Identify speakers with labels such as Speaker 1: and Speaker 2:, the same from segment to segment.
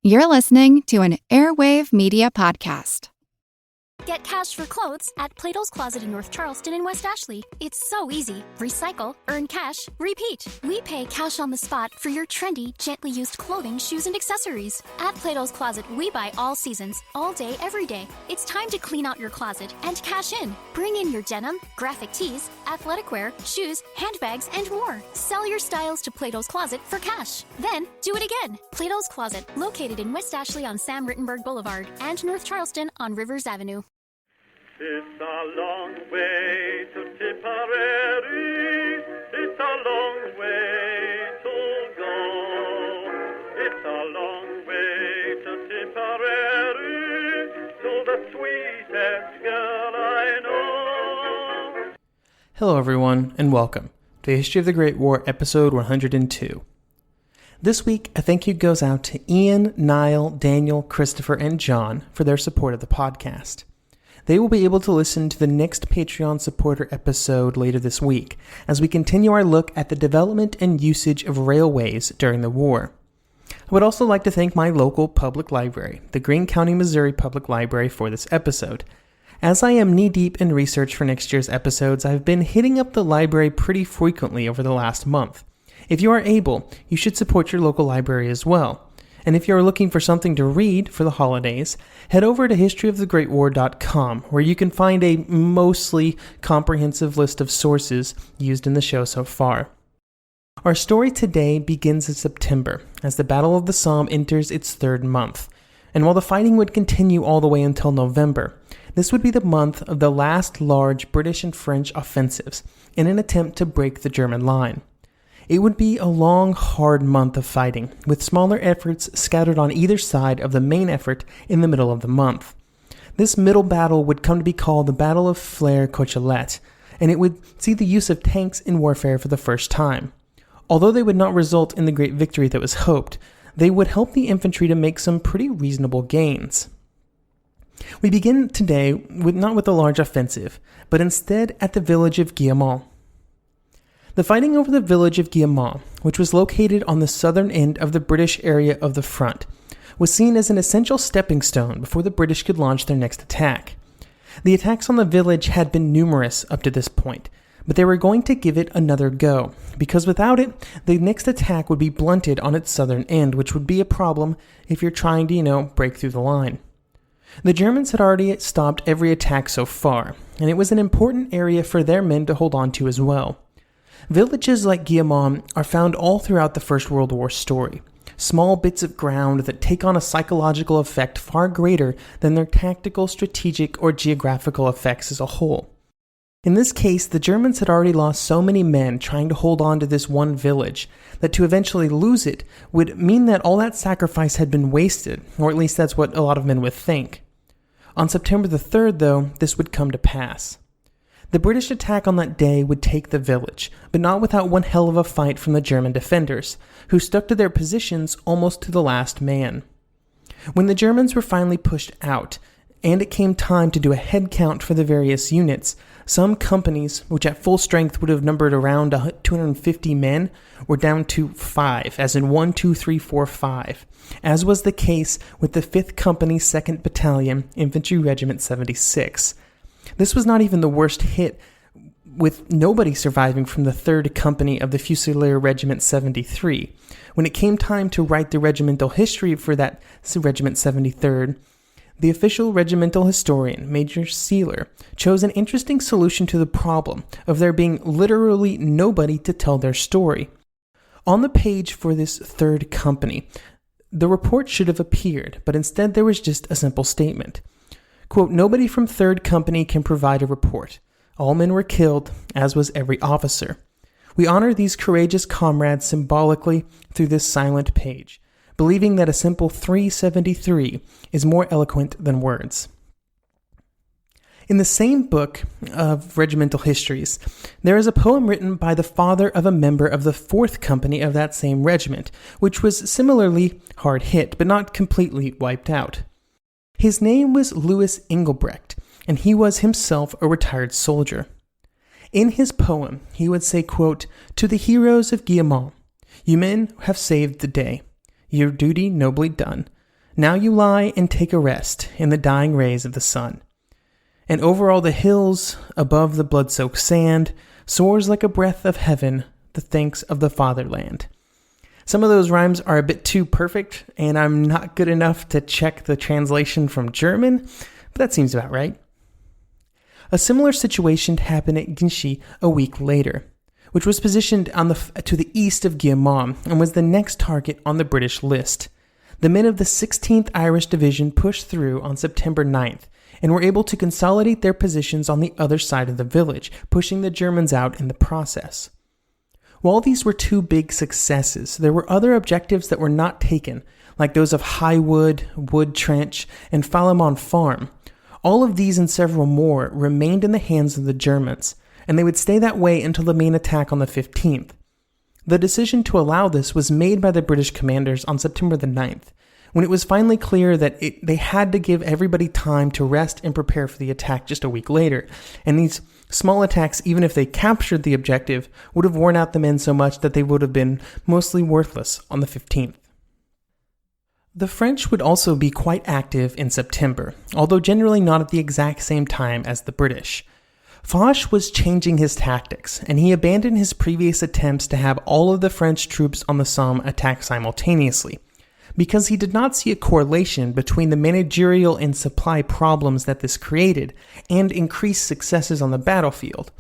Speaker 1: You're listening to an Airwave Media Podcast.
Speaker 2: Get cash for clothes at Plato's Closet in North Charleston and West Ashley. It's so easy. Recycle, earn cash, repeat. We pay cash on the spot for your trendy, gently used clothing, shoes, and accessories. At Plato's Closet, we buy all seasons, all day, every day. It's time to clean out your closet and cash in. Bring in your denim, graphic tees, athletic wear, shoes, handbags, and more. Sell your styles to Plato's Closet for cash. Then, do it again. Plato's Closet, located in West Ashley on Sam Rittenberg Boulevard and North Charleston on Rivers Avenue.
Speaker 3: It's a long way to Tipperary, it's a long way to go. It's a long way to Tipperary, to the sweetest girl I know.
Speaker 4: Hello everyone, and welcome to the History of the Great War, episode 102. This week, a thank you goes out to Ian, Niall, Daniel, Christopher, and John for their support of the podcast. They will be able to listen to the next Patreon supporter episode later this week, as we continue our look at the development and usage of railways during the war. I would also like to thank my local public library, the Greene County, Missouri Public Library, for this episode. As I am knee-deep in research for next year's episodes, I've been hitting up the library pretty frequently over the last month. If you are able, you should support your local library as well. And if you are looking for something to read for the holidays, head over to historyofthegreatwar.com, where you can find a mostly comprehensive list of sources used in the show so far. Our story today begins in September, as the Battle of the Somme enters its third month. And while the fighting would continue all the way until November, this would be the month of the last large British and French offensives in an attempt to break the German line. It would be a long, hard month of fighting, with smaller efforts scattered on either side of the main effort in the middle of the month. This middle battle would come to be called the Battle of Flers-Courcelette, and it would see the use of tanks in warfare for the first time. Although they would not result in the great victory that was hoped, they would help the infantry to make some pretty reasonable gains. We begin today not with a large offensive, but instead at the village of Guillemont. The fighting over the village of Guillemont, which was located on the southern end of the British area of the front, was seen as an essential stepping stone before the British could launch their next attack. The attacks on the village had been numerous up to this point, but they were going to give it another go, because without it, the next attack would be blunted on its southern end, which would be a problem if you're trying to, break through the line. The Germans had already stopped every attack so far, and it was an important area for their men to hold on to as well. Villages like Guillemont are found all throughout the First World War story, small bits of ground that take on a psychological effect far greater than their tactical, strategic, or geographical effects as a whole. In this case, the Germans had already lost so many men trying to hold on to this one village that to eventually lose it would mean that all that sacrifice had been wasted, or at least that's what a lot of men would think. On September the 3rd, though, this would come to pass. The British attack on that day would take the village, but not without one hell of a fight from the German defenders, who stuck to their positions almost to the last man. When the Germans were finally pushed out, and it came time to do a head count for the various units, some companies, which at full strength would have numbered around 250 men, were down to 5, as in 1, 2, 3, 4, 5, as was the case with the 5th Company 2nd Battalion, Infantry Regiment 76. This was not even the worst hit, with nobody surviving from the 3rd Company of the Fusilier Regiment 73. When it came time to write the regimental history for that Regiment 73rd, the official regimental historian, Major Sealer, chose an interesting solution to the problem of there being literally nobody to tell their story. On the page for this 3rd Company, the report should have appeared, but instead there was just a simple statement. Quote, "Nobody from 3rd Company can provide a report. All men were killed, as was every officer. We honor these courageous comrades symbolically through this silent page, believing that a simple 373 is more eloquent than words." In the same book of regimental histories, there is a poem written by the father of a member of the 4th Company of that same regiment, which was similarly hard hit, but not completely wiped out. His name was Louis Engelbrecht, and he was himself a retired soldier. In his poem, he would say, quote, "To the heroes of Guillemont, you men have saved the day. Your duty nobly done. Now you lie and take a rest in the dying rays of the sun. And over all the hills, above the blood-soaked sand, soars like a breath of heaven the thanks of the fatherland. Some of those rhymes are a bit too perfect, and I'm not good enough to check the translation from German, but that seems about right. A similar situation happened at Ginchy a week later, which was positioned to the east of Guillemot and was the next target on the British list. The men of the 16th Irish Division pushed through on September 9th and were able to consolidate their positions on the other side of the village, pushing the Germans out in the process. While these were two big successes, there were other objectives that were not taken, like those of Highwood, Wood Trench, and Fallamont Farm. All of these and several more remained in the hands of the Germans, and they would stay that way until the main attack on the 15th. The decision to allow this was made by the British commanders on September the 9th, when it was finally clear that they had to give everybody time to rest and prepare for the attack just a week later, and these small attacks, even if they captured the objective, would have worn out the men so much that they would have been mostly worthless on the 15th. The French would also be quite active in September, although generally not at the exact same time as the British. Foch was changing his tactics, and he abandoned his previous attempts to have all of the French troops on the Somme attack simultaneously, because he did not see a correlation between the managerial and supply problems that this created and increased successes on the battlefield.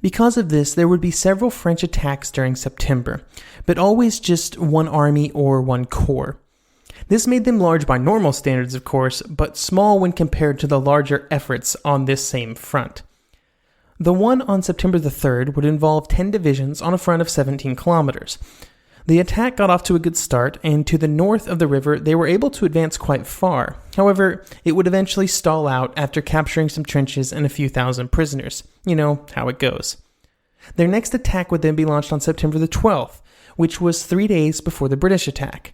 Speaker 4: Because of this, there would be several French attacks during September, but always just one army or one corps. This made them large by normal standards, of course, but small when compared to the larger efforts on this same front. The one on September the 3rd would involve 10 divisions on a front of 17 kilometers. The attack got off to a good start, and to the north of the river they were able to advance quite far. However, it would eventually stall out after capturing some trenches and a few thousand prisoners. You know how it goes. Their next attack would then be launched on September the 12th, which was 3 days before the British attack.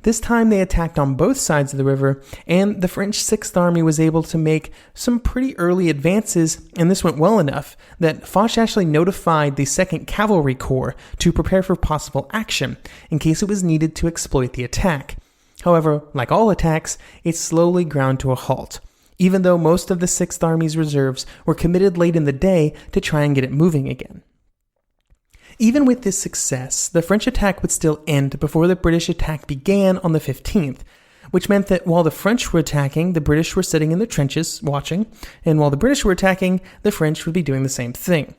Speaker 4: This time they attacked on both sides of the river, and the French 6th Army was able to make some pretty early advances, and this went well enough that Foch actually notified the 2nd Cavalry Corps to prepare for possible action in case it was needed to exploit the attack. However, like all attacks, it slowly ground to a halt, even though most of the 6th Army's reserves were committed late in the day to try and get it moving again. Even with this success, the French attack would still end before the British attack began on the 15th, which meant that while the French were attacking, the British were sitting in their trenches watching, and while the British were attacking, the French would be doing the same thing.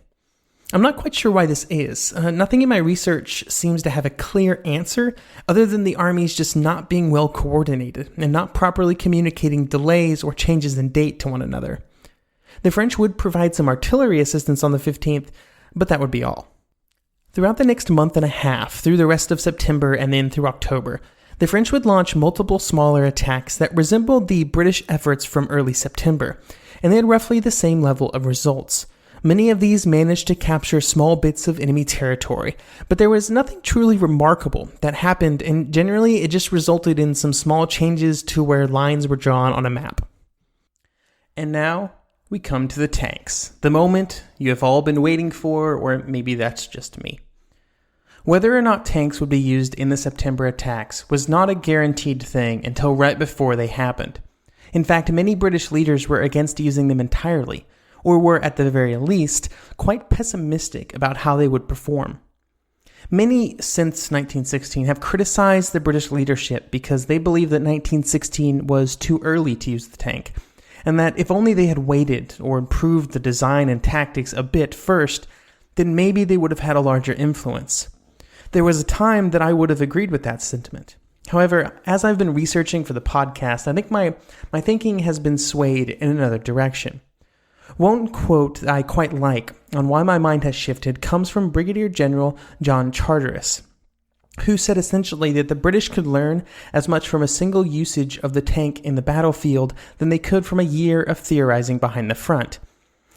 Speaker 4: I'm not quite sure why this is. Nothing in my research seems to have a clear answer, other than the armies just not being well coordinated and not properly communicating delays or changes in date to one another. The French would provide some artillery assistance on the 15th, but that would be all. Throughout the next month and a half, through the rest of September and then through October, the French would launch multiple smaller attacks that resembled the British efforts from early September, and they had roughly the same level of results. Many of these managed to capture small bits of enemy territory, but there was nothing truly remarkable that happened, and generally it just resulted in some small changes to where lines were drawn on a map. And now we come to the tanks, the moment you have all been waiting for, or maybe that's just me. Whether or not tanks would be used in the September attacks was not a guaranteed thing until right before they happened. In fact, many British leaders were against using them entirely, or were at the very least quite pessimistic about how they would perform. Many since 1916 have criticized the British leadership because they believe that 1916 was too early to use the tank, and that if only they had waited or improved the design and tactics a bit first, then maybe they would have had a larger influence. There was a time that I would have agreed with that sentiment. However, as I've been researching for the podcast, I think my thinking has been swayed in another direction. One quote that I quite like on why my mind has shifted comes from Brigadier General John Charteris, who said essentially that the British could learn as much from a single usage of the tank in the battlefield than they could from a year of theorizing behind the front.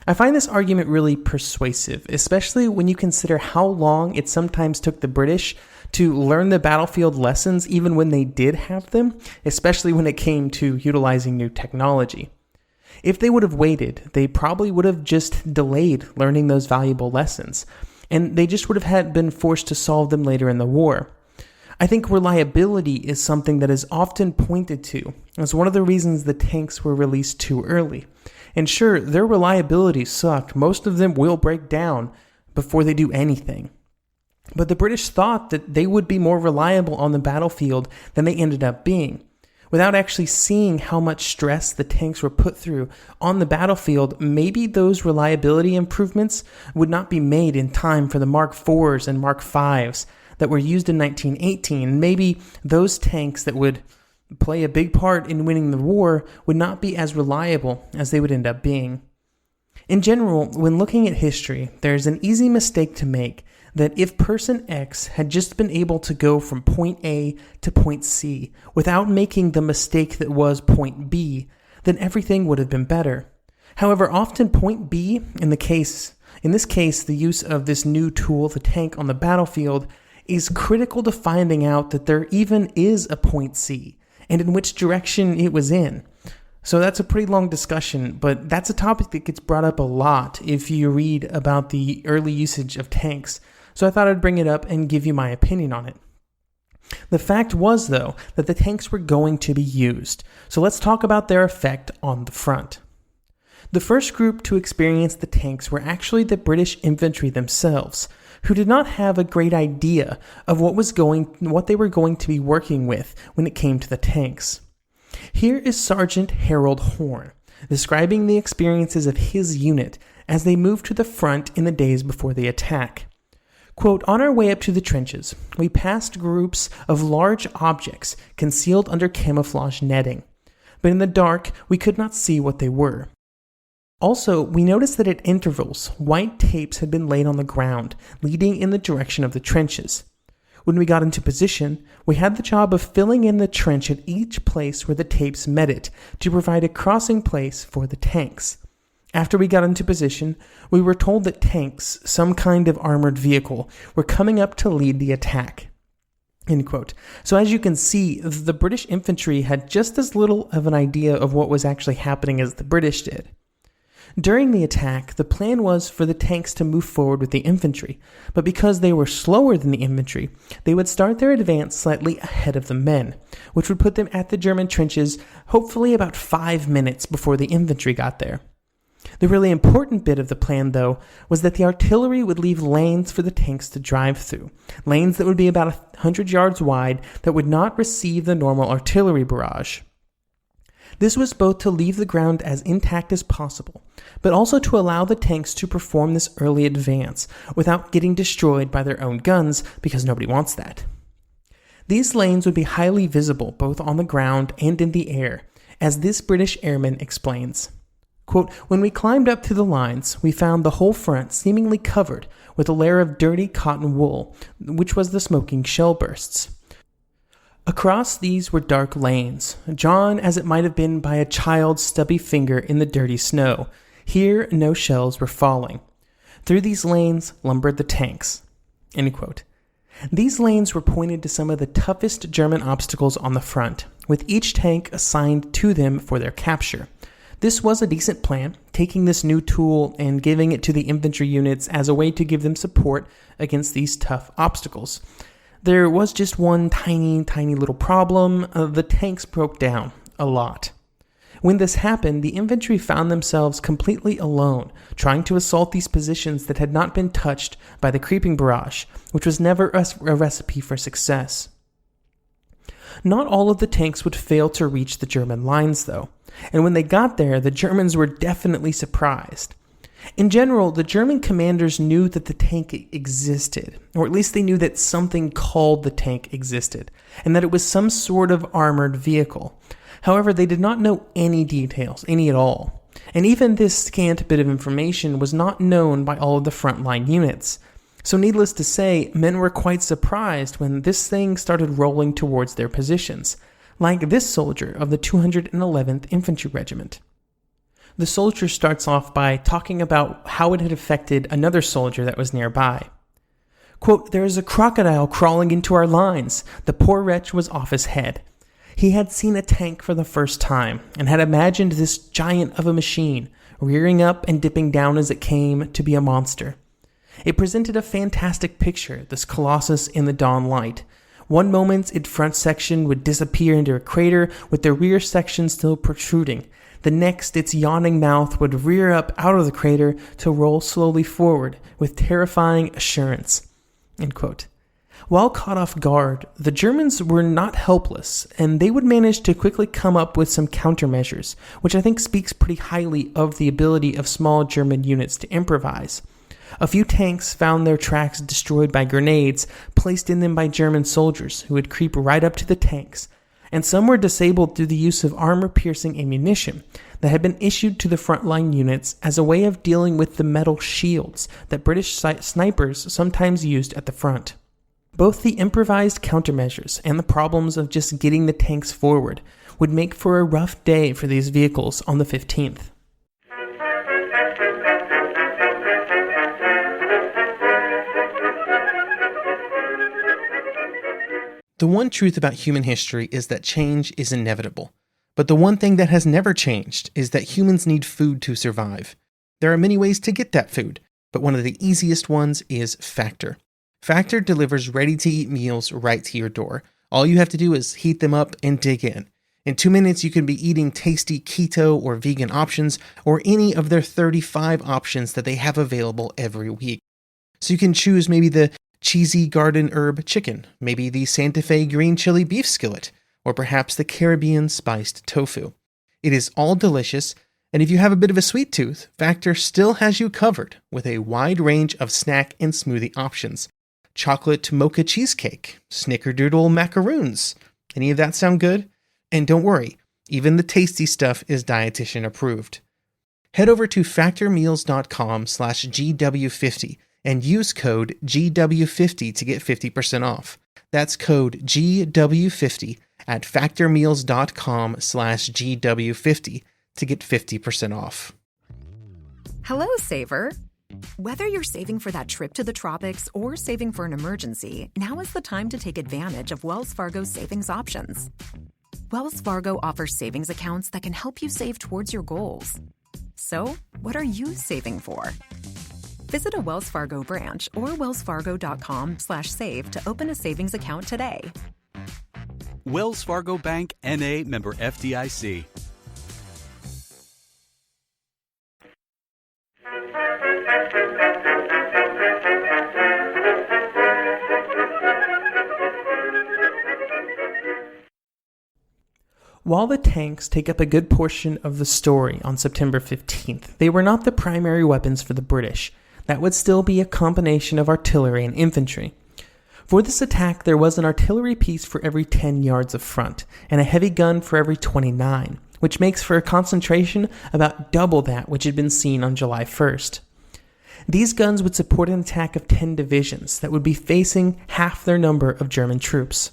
Speaker 4: I find this argument really persuasive, especially when you consider how long it sometimes took the British to learn the battlefield lessons even when they did have them, especially when it came to utilizing new technology. If they would have waited, they probably would have just delayed learning those valuable lessons, and they just would have been forced to solve them later in the war. I think reliability is something that is often pointed to as one of the reasons the tanks were released too early. And sure, their reliability sucked. Most of them will break down before they do anything. But the British thought that they would be more reliable on the battlefield than they ended up being. Without actually seeing how much stress the tanks were put through on the battlefield, maybe those reliability improvements would not be made in time for the Mark IVs and Mark Vs that were used in 1918. Maybe those tanks that would play a big part in winning the war would not be as reliable as they would end up being. In general, when looking at history, there's an easy mistake to make that if person X had just been able to go from point A to point C without making the mistake that was point B, then everything would have been better. However, often point B, in this case, the use of this new tool, the tank on the battlefield, is critical to finding out that there even is a point C, and in which direction it was in. So that's a pretty long discussion, but that's a topic that gets brought up a lot if you read about the early usage of tanks. So I thought I'd bring it up and give you my opinion on it. The fact was, though, that the tanks were going to be used. So let's talk about their effect on the front. The first group to experience the tanks were actually the British infantry themselves, who did not have a great idea of what they were going to be working with when it came to the tanks. Here is Sergeant Harold Horne, describing the experiences of his unit as they moved to the front in the days before the attack. Quote, "On our way up to the trenches, we passed groups of large objects concealed under camouflage netting, but in the dark we could not see what they were. Also, we noticed that at intervals, white tapes had been laid on the ground, leading in the direction of the trenches. When we got into position, we had the job of filling in the trench at each place where the tapes met it to provide a crossing place for the tanks. After we got into position, we were told that tanks, some kind of armored vehicle, were coming up to lead the attack." End quote. So as you can see, the British infantry had just as little of an idea of what was actually happening as the British did. During the attack, the plan was for the tanks to move forward with the infantry, but because they were slower than the infantry, they would start their advance slightly ahead of the men, which would put them at the German trenches hopefully about 5 minutes before the infantry got there. The really important bit of the plan, though, was that the artillery would leave lanes for the tanks to drive through, lanes that would be about 100 yards wide that would not receive the normal artillery barrage. This was both to leave the ground as intact as possible, but also to allow the tanks to perform this early advance without getting destroyed by their own guns, because nobody wants that. These lanes would be highly visible both on the ground and in the air, as this British airman explains. Quote, "When we climbed up to the lines, we found the whole front seemingly covered with a layer of dirty cotton wool, which was the smoking shell bursts. Across these were dark lanes, drawn as it might have been by a child's stubby finger in the dirty snow. Here, no shells were falling. Through these lanes lumbered the tanks." End quote. These lanes were pointed to some of the toughest German obstacles on the front, with each tank assigned to them for their capture. This was a decent plan, taking this new tool and giving it to the infantry units as a way to give them support against these tough obstacles. There was just one tiny little problem. The tanks broke down a lot. When this happened, the infantry found themselves completely alone, trying to assault these positions that had not been touched by the creeping barrage, which was never a recipe for success. Not all of the tanks would fail to reach the German lines, though, and when they got there, the Germans were definitely surprised. In general, the German commanders knew that the tank existed, or at least they knew that something called the tank existed, and that it was some sort of armored vehicle. However, they did not know any details, any at all, and even this scant bit of information was not known by all of the frontline units. So needless to say, men were quite surprised when this thing started rolling towards their positions, like this soldier of the 211th Infantry Regiment. The soldier starts off by talking about how it had affected another soldier that was nearby. Quote, "There is a crocodile crawling into our lines. The poor wretch was off his head. He had seen a tank for the first time and had imagined this giant of a machine, rearing up and dipping down as it came, to be a monster. It presented a fantastic picture, this colossus in the dawn light, One moment, its front section would disappear into a crater with the rear section still protruding. The next, its yawning mouth would rear up out of the crater to roll slowly forward with terrifying assurance." End quote. While caught off guard, the Germans were not helpless, and they would manage to quickly come up with some countermeasures, which I think speaks pretty highly of the ability of small German units to improvise. A few tanks found their tracks destroyed by grenades placed in them by German soldiers who would creep right up to the tanks, and some were disabled through the use of armor-piercing ammunition that had been issued to the frontline units as a way of dealing with the metal shields that British snipers sometimes used at the front. Both the improvised countermeasures and the problems of just getting the tanks forward would make for a rough day for these vehicles on the 15th. The one truth about human history is that change is inevitable. But the one thing that has never changed is that humans need food to survive. There are many ways to get that food, but one of the easiest ones is Factor. Factor delivers ready-to-eat meals right to your door. All you have to do is heat them up and dig in. In 2 minutes, you can be eating tasty keto or vegan options, or any of their 35 options that they have available every week. So you can choose maybe the cheesy garden herb chicken, maybe the Santa Fe green chili beef skillet, or perhaps the Caribbean spiced tofu. It is all delicious, and if you have a bit of a sweet tooth, Factor still has you covered with a wide range of snack and smoothie options. Chocolate mocha cheesecake, snickerdoodle macaroons. Any of that sound good? And don't worry, even the tasty stuff is dietitian approved. Head over to factormeals.com/GW50 and use code GW50 to get 50% off. That's code GW50 at factormeals.com/GW50 to get 50% off.
Speaker 5: Hello, Saver. Whether you're saving for that trip to the tropics or saving for an emergency, now is the time to take advantage of Wells Fargo's savings options. Wells Fargo offers savings accounts that can help you save towards your goals. So, what are you saving for? Visit a Wells Fargo branch or wellsfargo.com/save to open a savings account today.
Speaker 6: Wells Fargo Bank, N.A., member FDIC.
Speaker 4: While the tanks take up a good portion of the story on September 15th, they were not the primary weapons for the British. That would still be a combination of artillery and infantry. For this attack, there was an artillery piece for every 10 yards of front, and a heavy gun for every 29, which makes for a concentration about double that which had been seen on July 1st. These guns would support an attack of 10 divisions that would be facing half their number of German troops.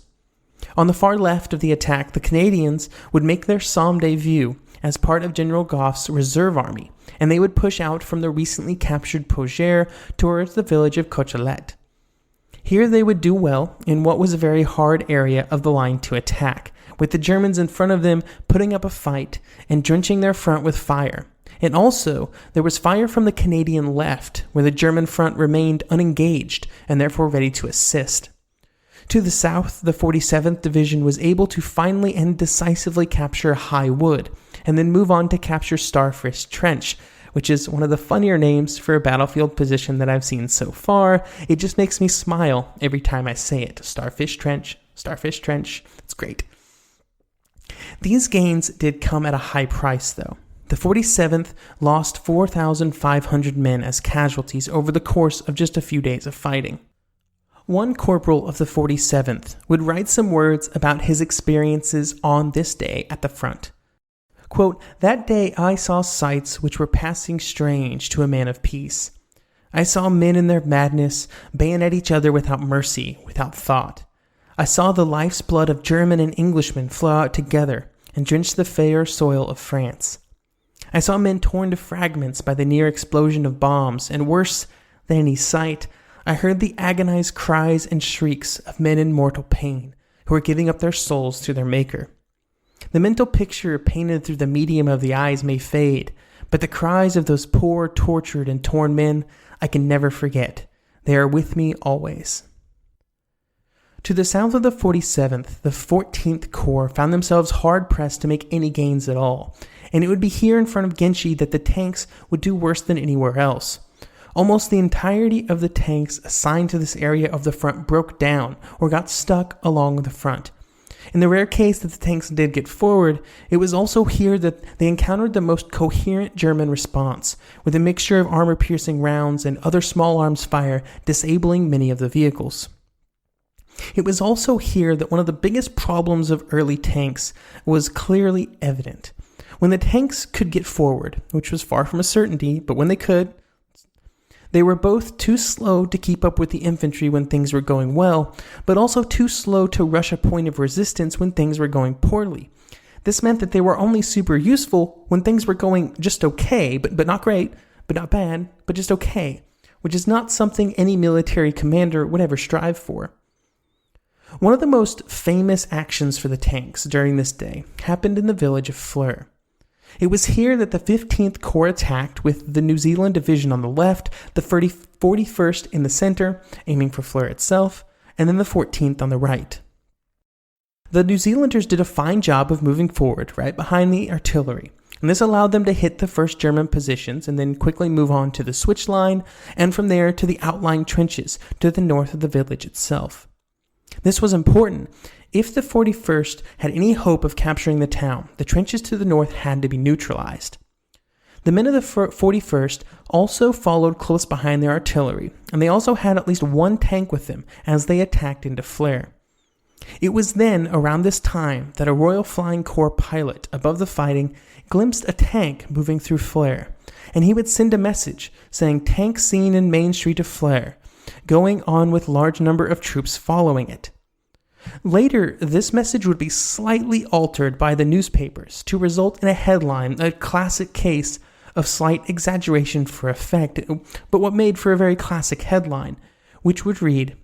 Speaker 4: On the far left of the attack, the Canadians would make their Somme debut as part of General Gough's reserve army, and they would push out from the recently captured Pogère towards the village of Courcelette. Here they would do well in what was a very hard area of the line to attack, with the Germans in front of them putting up a fight and drenching their front with fire. And also, there was fire from the Canadian left, where the German front remained unengaged and therefore ready to assist. To the south, the 47th Division was able to finally and decisively capture High Wood, and then move on to capture Starfish Trench, which is one of the funnier names for a battlefield position that I've seen so far. It just makes me smile every time I say it. Starfish Trench, Starfish Trench. It's great. These gains did come at a high price, though. The 47th lost 4,500 men as casualties over the course of just a few days of fighting. One corporal of the 47th would write some words about his experiences on this day at the front. Quote, "That day I saw sights which were passing strange to a man of peace. I saw men in their madness bayonet each other without mercy, without thought. I saw the life's blood of German and Englishmen flow out together and drench the fair soil of France. I saw men torn to fragments by the near explosion of bombs, and worse than any sight, I heard the agonized cries and shrieks of men in mortal pain who were giving up their souls to their Maker. The mental picture painted through the medium of the eyes may fade, but the cries of those poor, tortured, and torn men I can never forget. They are with me always." To the south of the 47th, the 14th Corps found themselves hard-pressed to make any gains at all, and it would be here in front of Ginchy that the tanks would do worse than anywhere else. Almost the entirety of the tanks assigned to this area of the front broke down or got stuck along the front. In the rare case that the tanks did get forward, it was also here that they encountered the most coherent German response, with a mixture of armor-piercing rounds and other small arms fire disabling many of the vehicles. It was also here that one of the biggest problems of early tanks was clearly evident. When the tanks could get forward, which was far from a certainty, but when they could, they were both too slow to keep up with the infantry when things were going well, but also too slow to rush a point of resistance when things were going poorly. This meant that they were only super useful when things were going just okay, but not great, but not bad, but just okay, which is not something any military commander would ever strive for. One of the most famous actions for the tanks during this day happened in the village of Fleur. It was here that the 15th Corps attacked with the New Zealand Division on the left, the 41st in the center, aiming for Fleur itself, and then the 14th on the right. The New Zealanders did a fine job of moving forward right behind the artillery, and this allowed them to hit the first German positions and then quickly move on to the switch line, and from there to the outlying trenches to the north of the village itself. This was important. If the 41st had any hope of capturing the town, the trenches to the north had to be neutralized. The men of the 41st also followed close behind their artillery, and they also had at least one tank with them as they attacked into Flers. It was then, around this time, that a Royal Flying Corps pilot above the fighting glimpsed a tank moving through Flers, and he would send a message saying "Tank seen in Main Street of Flers," going on with large number of troops following it. Later, this message would be slightly altered by the newspapers to result in a headline, a classic case of slight exaggeration for effect, but what made for a very classic headline, which would read,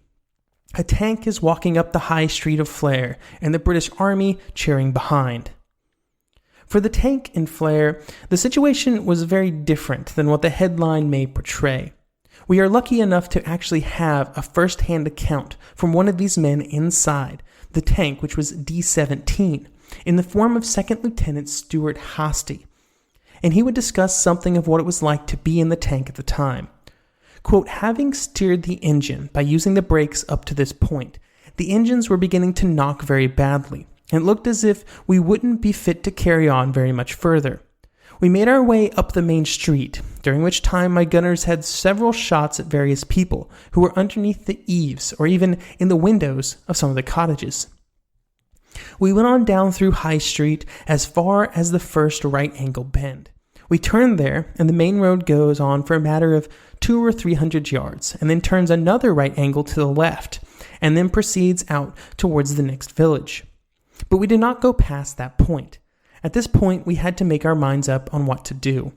Speaker 4: "A tank is walking up the high street of Flers, and the British Army cheering behind." For the tank in Flers, the situation was very different than what the headline may portray. We are lucky enough to actually have a first-hand account from one of these men inside the tank, which was D-17, in the form of Second Lieutenant Stuart Hastie, and he would discuss something of what it was like to be in the tank at the time. Quote, "Having steered the engine by using the brakes up to this point, the engines were beginning to knock very badly, and it looked as if we wouldn't be fit to carry on very much further. We made our way up the main street, during which time my gunners had several shots at various people who were underneath the eaves or even in the windows of some of the cottages. We went on down through High Street as far as the first right angle bend. We turned there, and the main road goes on for a matter of 200 or 300 yards, and then turns another right angle to the left, and then proceeds out towards the next village. But we did not go past that point. At this point, we had to make our minds up on what to do.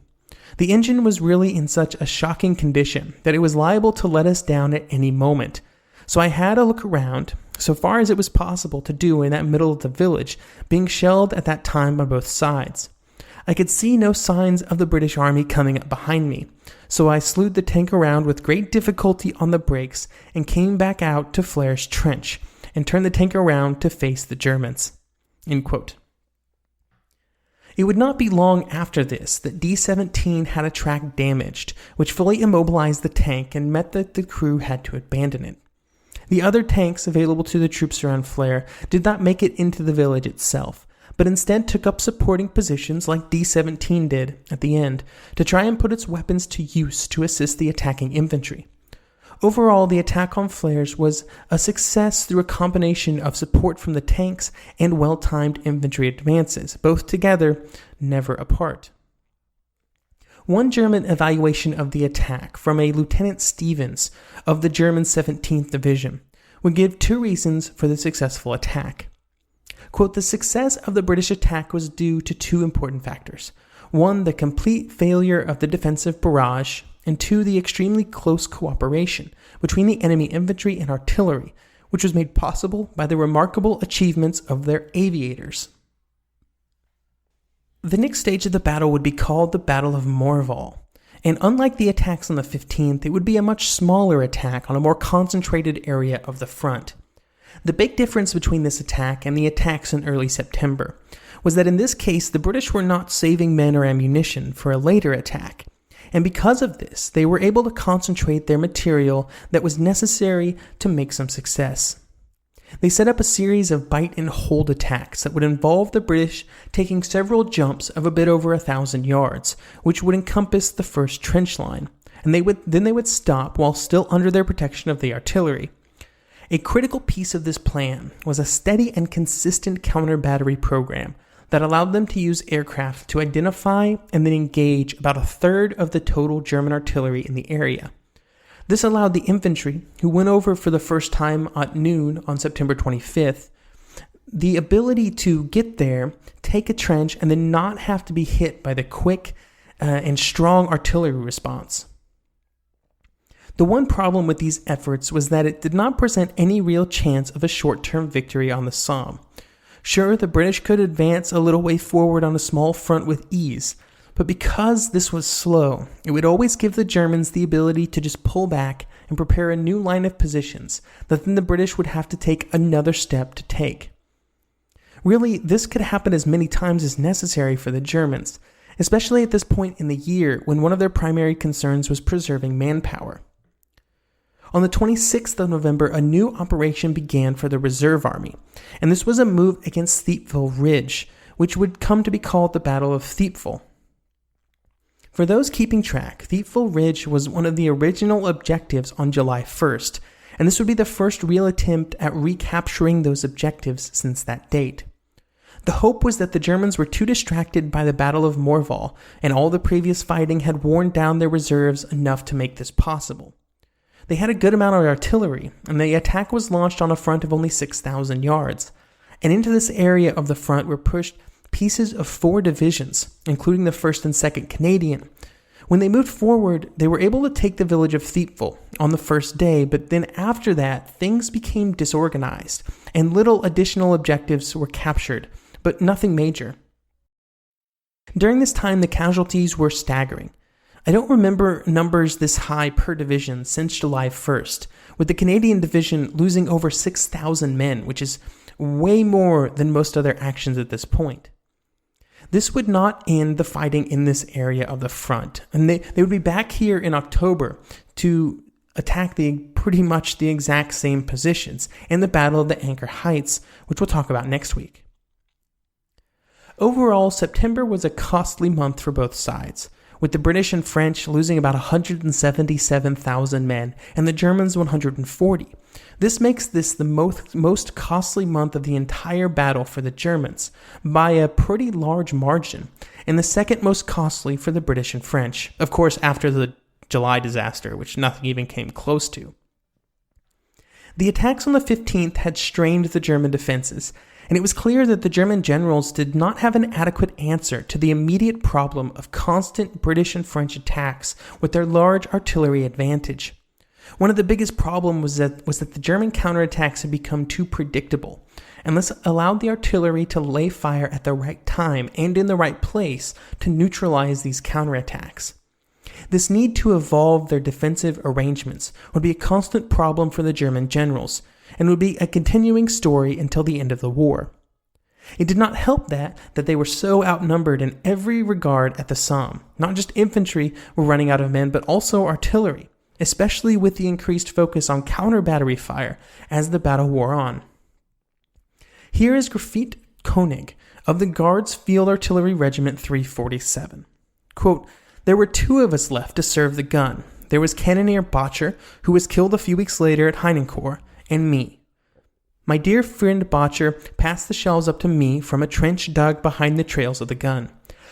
Speaker 4: The engine was really in such a shocking condition that it was liable to let us down at any moment. So I had a look around, so far as it was possible to do in that middle of the village, being shelled at that time on both sides. I could see no signs of the British Army coming up behind me, so I slewed the tank around with great difficulty on the brakes and came back out to Flers Trench and turned the tank around to face the Germans." End quote. It would not be long after this that D-17 had a track damaged, which fully immobilized the tank and meant that the crew had to abandon it. The other tanks available to the troops around Flers did not make it into the village itself, but instead took up supporting positions like D-17 did at the end to try and put its weapons to use to assist the attacking infantry. Overall, the attack on Flers was a success through a combination of support from the tanks and well-timed infantry advances, both together, never apart. One German evaluation of the attack from a Lieutenant Stevens of the German 17th Division would give two reasons for the successful attack. Quote, "The success of the British attack was due to two important factors. One, the complete failure of the defensive barrage, and two, the extremely close cooperation between the enemy infantry and artillery, which was made possible by the remarkable achievements of their aviators." The next stage of the battle would be called the Battle of Morval, and unlike the attacks on the 15th, it would be a much smaller attack on a more concentrated area of the front. The big difference between this attack and the attacks in early September was that in this case, the British were not saving men or ammunition for a later attack. And because of this, they were able to concentrate their material that was necessary to make some success. They set up a series of bite and hold attacks that would involve the British taking several jumps of a bit over 1,000 yards, which would encompass the first trench line, and they would stop while still under their protection of the artillery. A critical piece of this plan was a steady and consistent counter-battery program that allowed them to use aircraft to identify and then engage about a third of the total German artillery in the area. This allowed the infantry, who went over for the first time at noon on September 25th, the ability to get there, take a trench, and then not have to be hit by the quick and strong artillery response. The one problem with these efforts was that it did not present any real chance of a short-term victory on the Somme. Sure, the British could advance a little way forward on a small front with ease, but because this was slow, it would always give the Germans the ability to just pull back and prepare a new line of positions that then the British would have to take another step to take. Really, this could happen as many times as necessary for the Germans, especially at this point in the year when one of their primary concerns was preserving manpower. On the 26th of November, a new operation began for the Reserve Army, and this was a move against Thiepval Ridge, which would come to be called the Battle of Thiepval. For those keeping track, Thiepval Ridge was one of the original objectives on July 1st, and this would be the first real attempt at recapturing those objectives since that date. The hope was that the Germans were too distracted by the Battle of Morval, and all the previous fighting had worn down their reserves enough to make this possible. They had a good amount of artillery, and the attack was launched on a front of only 6,000 yards. And into this area of the front were pushed pieces of 4 divisions, including the 1st and 2nd Canadian. When they moved forward, they were able to take the village of Thiepval on the first day, but then after that, things became disorganized, and little additional objectives were captured, but nothing major. During this time, the casualties were staggering. I don't remember numbers this high per division since July 1st, with the Canadian division losing over 6,000 men, which is way more than most other actions at this point. This would not end the fighting in this area of the front, and they would be back here in October to attack pretty much the exact same positions in the Battle of the Anchor Heights, which we'll talk about next week. Overall, September was a costly month for both sides, with the British and French losing about 177,000 men, and the Germans 140. This makes this the most costly month of the entire battle for the Germans, by a pretty large margin, and the second most costly for the British and French, of course after the July disaster, which nothing even came close to. The attacks on the 15th had strained the German defenses, and it was clear that the German generals did not have an adequate answer to the immediate problem of constant British and French attacks with their large artillery advantage. One of the biggest problems was that the German counterattacks had become too predictable, and this allowed the artillery to lay fire at the right time and in the right place to neutralize these counterattacks. This need to evolve their defensive arrangements would be a constant problem for the German generals, and would be a continuing story until the end of the war. It did not help that they were so outnumbered in every regard at the Somme. Not just infantry were running out of men, but also artillery, especially with the increased focus on counter-battery fire as the battle wore on. Here is Grafit Koenig of the Guards Field Artillery Regiment 347. Quote, "There were 2 of us left to serve the gun. There was Cannoneer Bottcher, who was killed a few weeks later at Heinencourt, and me. My dear friend Bottcher passed the shells up to me from a trench dug behind the trails of the gun.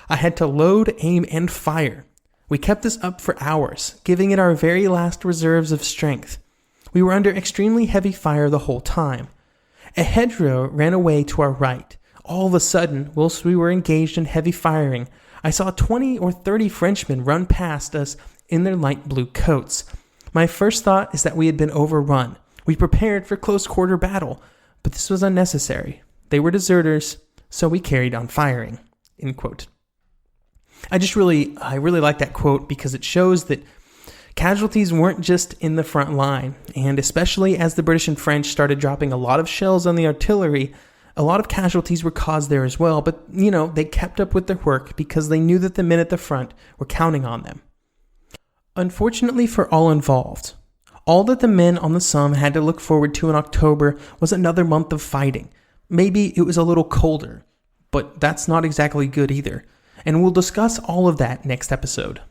Speaker 4: I had to load, aim, and fire. We kept this up for hours, giving it our very last reserves of strength. We were under extremely heavy fire the whole time. A hedgerow ran away to our right. All of a sudden, whilst we were engaged in heavy firing, I saw 20 or 30 Frenchmen run past us in their light blue coats. My first thought is that we had been overrun. We prepared for close-quarter battle, but this was unnecessary. They were deserters, so we carried on firing." End quote. I really like that quote because it shows that, Casualties weren't just in the front line, and especially as the British and French started dropping a lot of shells on the artillery, a lot of casualties were caused there as well, but, they kept up with their work because they knew that the men at the front were counting on them. Unfortunately for all involved, all that the men on the Somme had to look forward to in October was another month of fighting. Maybe it was a little colder, but that's not exactly good either. And we'll discuss all of that next episode.